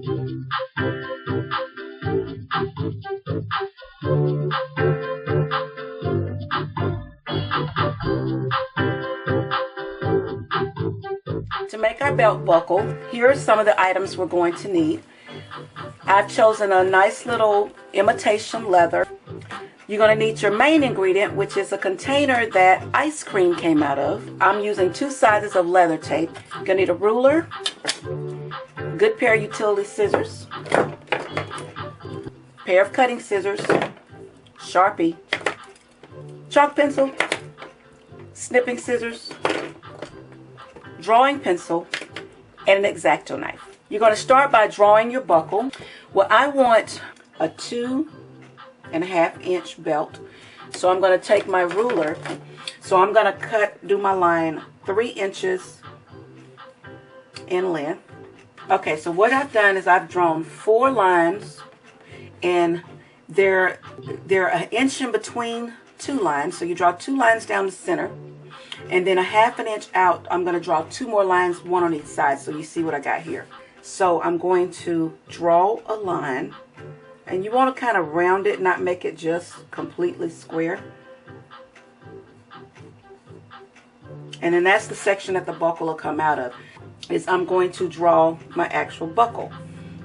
To make our belt buckle, here are some of the items we're going to need. I've chosen a nice little imitation leather. You're going to need your main ingredient, which is a container that ice cream came out of. I'm using 2 sizes of leather tape. You're going to need a ruler, a good pair of utility scissors, pair of cutting scissors, Sharpie, chalk pencil, snipping scissors, drawing pencil, and an X-Acto knife. You're going to start by drawing your buckle. Well, I want a 2.5 inch belt, so I'm going to take my ruler. So I'm going to do my line 3 inches in length. Okay, so what I've done is I've drawn 4 lines, and they're 1 inch in between 2 lines. So you draw 2 lines down the center, and then 1/2 inch out, I'm going to draw 2 more lines, 1 on each side, so you see what I got here. So I'm going to draw a line, and you want to kind of round it, not make it just completely square. And then that's the section that the buckle will come out of. Is I'm going to draw my actual buckle.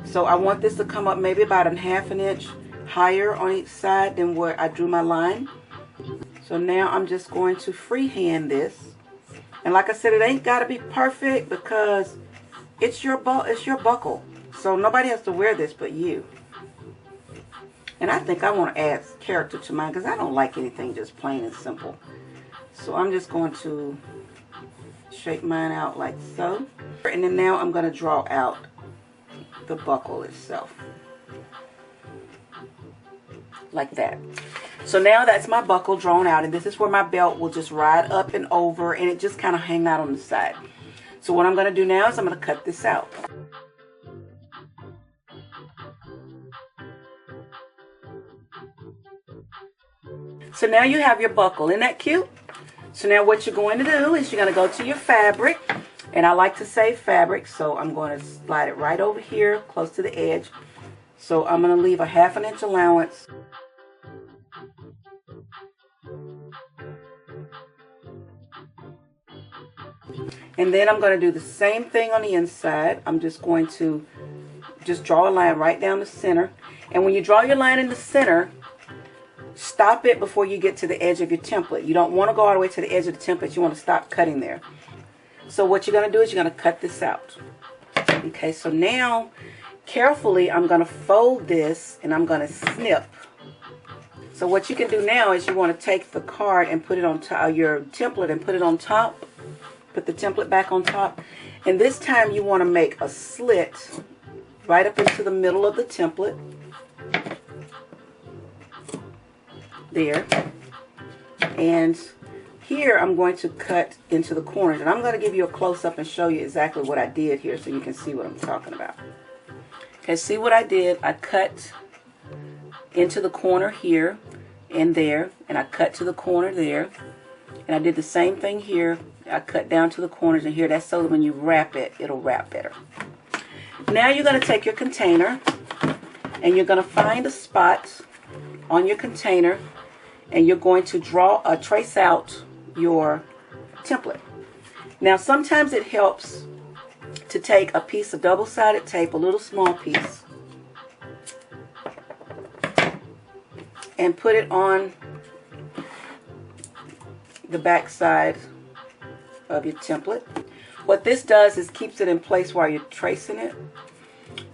So I want this to come up maybe about 1/2 inch higher on each side than where I drew my line. So now I'm just going to freehand this. And like I said, it ain't got to be perfect because it's your buckle. So nobody has to wear this but you. And I think I want to add character to mine because I don't like anything just plain and simple. So I'm just going to shape mine out like so. And then now I'm going to draw out the buckle itself. Like that. So now that's my buckle drawn out, and this is where my belt will just ride up and over, and it just kind of hang out on the side. So what I'm going to do now is I'm going to cut this out. So now you have your buckle. Isn't that cute? So now what you're going to do is you're going to go to your fabric, and I like to save fabric, so I'm going to slide it right over here close to the edge. So I'm going to leave a 1/2 inch allowance. And then I'm going to do the same thing on the inside. I'm just going to draw a line right down the center. And when you draw your line in the center, stop it before you get to the edge of your template. You don't want to go all the way to the edge of the template. You want to stop cutting there. So what you're going to do is you're going to cut this out. Okay, so now carefully I'm going to fold this and I'm going to snip. So what you can do now is you want to take the card and put it on top, your template, and put it on top. Put the template back on top. And this time you want to make a slit right up into the middle of the template. There. And here I'm going to cut into the corners. And I'm going to give you a close-up and show you exactly what I did here so you can see what I'm talking about. Okay, see what I did? I cut into the corner here and there, and I cut to the corner there, and I did the same thing here. I cut down to the corners and here. That's so that when you wrap it, it'll wrap better. Now you're going to take your container and you're going to find a spot on your container, and you're going to trace out your template. Now sometimes it helps to take a piece of double-sided tape, a little small piece, and put it on the back side of your template. What this does is keeps it in place while you're tracing it.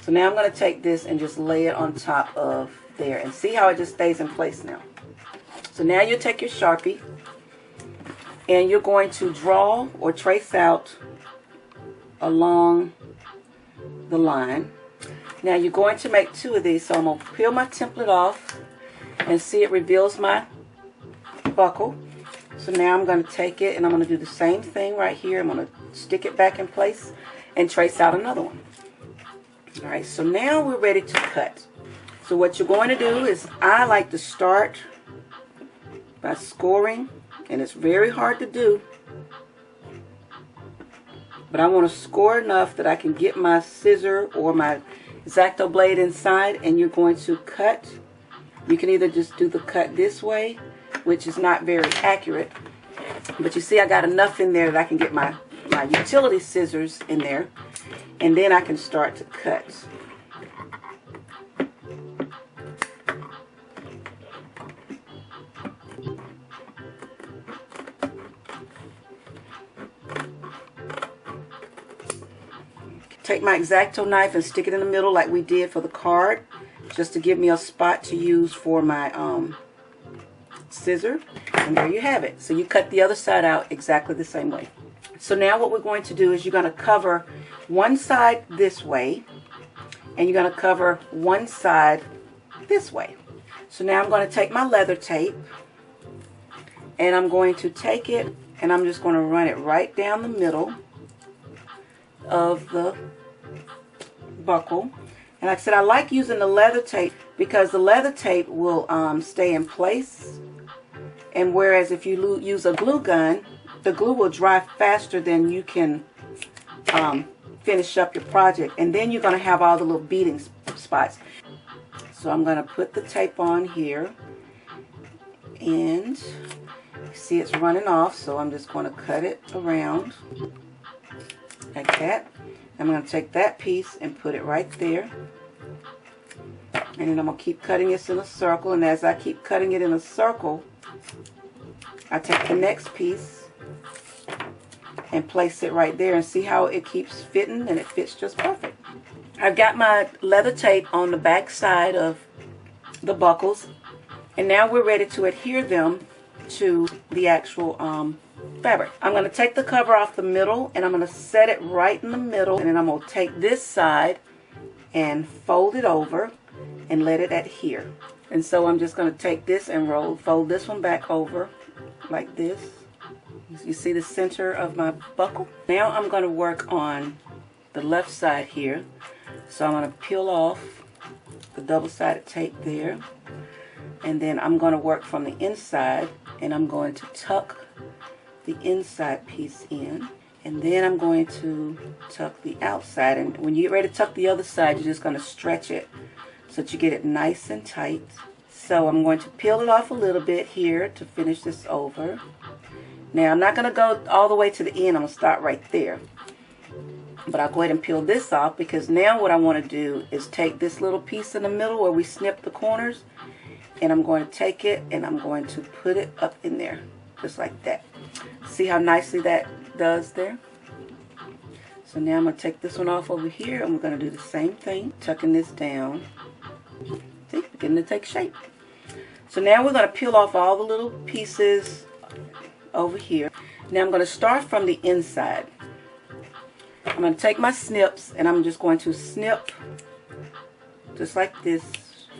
So now I'm going to take this and just lay it on top of there, and see how it just stays in place now. So now you take your Sharpie and you're going to draw or trace out along the line. Now you're going to make 2 of these, so I'm going to peel my template off and see it reveals my buckle. So now I'm going to take it and I'm going to do the same thing right here. I'm going to stick it back in place and trace out another one. Alright, so now we're ready to cut. So what you're going to do is, I like to start by scoring, and it's very hard to do, but I want to score enough that I can get my scissor or my X-Acto blade inside, and you're going to cut. You can either just do the cut this way, which is not very accurate, but you see I got enough in there that I can get my utility scissors in there, and then I can start to cut. Take my X-Acto knife and stick it in the middle like we did for the card, just to give me a spot to use for my scissor. And there you have it. So you cut the other side out exactly the same way. So now what we're going to do is you're going to cover one side this way, and you're going to cover one side this way. So now I'm going to take my leather tape, and I'm going to take it, and I'm just going to run it right down the middle of the buckle. And like I said, I like using the leather tape because the leather tape will stay in place, and whereas if you use a glue gun, the glue will dry faster than you can finish up your project, and then you're going to have all the little beading spots. So I'm going to put the tape on here, and you see it's running off, so I'm just going to cut it around like that. I'm going to take that piece and put it right there, and then I'm going to keep cutting this in a circle, and as I keep cutting it in a circle, I take the next piece and place it right there, and see how it keeps fitting, and it fits just perfect. I've got my leather tape on the back side of the buckles, and now we're ready to adhere them to the actual fabric. I'm going to take the cover off the middle, and I'm going to set it right in the middle, and then I'm going to take this side and fold it over and let it adhere. And so I'm just going to take this and fold this one back over like this. You see the center of my buckle? Now I'm going to work on the left side here. So I'm going to peel off the double-sided tape there, and then I'm going to work from the inside, and I'm going to tuck the inside piece in, and then I'm going to tuck the outside. And when you get ready to tuck the other side, you're just going to stretch it so that you get it nice and tight. So I'm going to peel it off a little bit here to finish this over. Now I'm not going to go all the way to the end. I'm going to start right there. But I'll go ahead and peel this off, because now what I want to do is take this little piece in the middle where we snip the corners, and I'm going to take it and I'm going to put it up in there just like that. See how nicely that does there? So now I'm going to take this one off over here, and we're going to do the same thing, tucking this down. See, beginning to take shape. So now we're going to peel off all the little pieces over here. Now I'm going to start from the inside. I'm going to take my snips, and I'm just going to snip just like this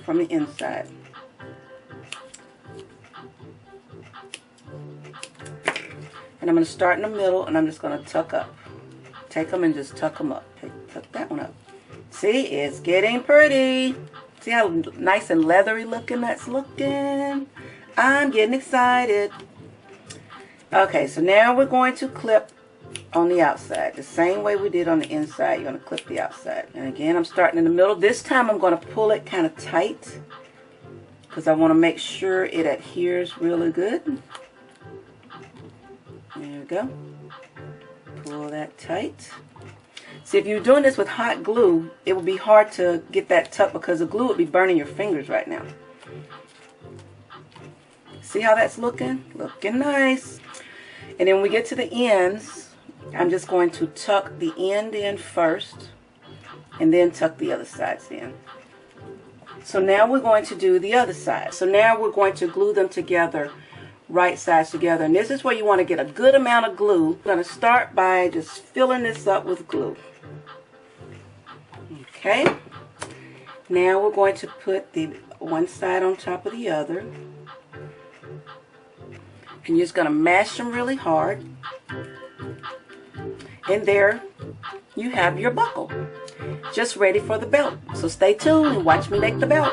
from the inside. And I'm going to start in the middle, and I'm just going to tuck up. Take them and just tuck them up. Tuck that one up. See, it's getting pretty. See how nice and leathery looking that's looking? I'm getting excited. Okay, so now we're going to clip on the outside. The same way we did on the inside, you're going to clip the outside. And again, I'm starting in the middle. This time I'm going to pull it kind of tight, because I want to make sure it adheres really good. There we go. Pull that tight. See, if you're doing this with hot glue, it would be hard to get that tucked, because the glue would be burning your fingers right now. See how that's looking? Looking nice. And then when we get to the ends, I'm just going to tuck the end in first, and then tuck the other sides in. So now we're going to do the other side. So now we're going to glue them together, right sides together. And this is where you want to get a good amount of glue. I'm going to start by just filling this up with glue. Okay. Now we're going to put the one side on top of the other. And you're just going to mash them really hard. And there you have your buckle, just ready for the belt. So stay tuned and watch me make the belt.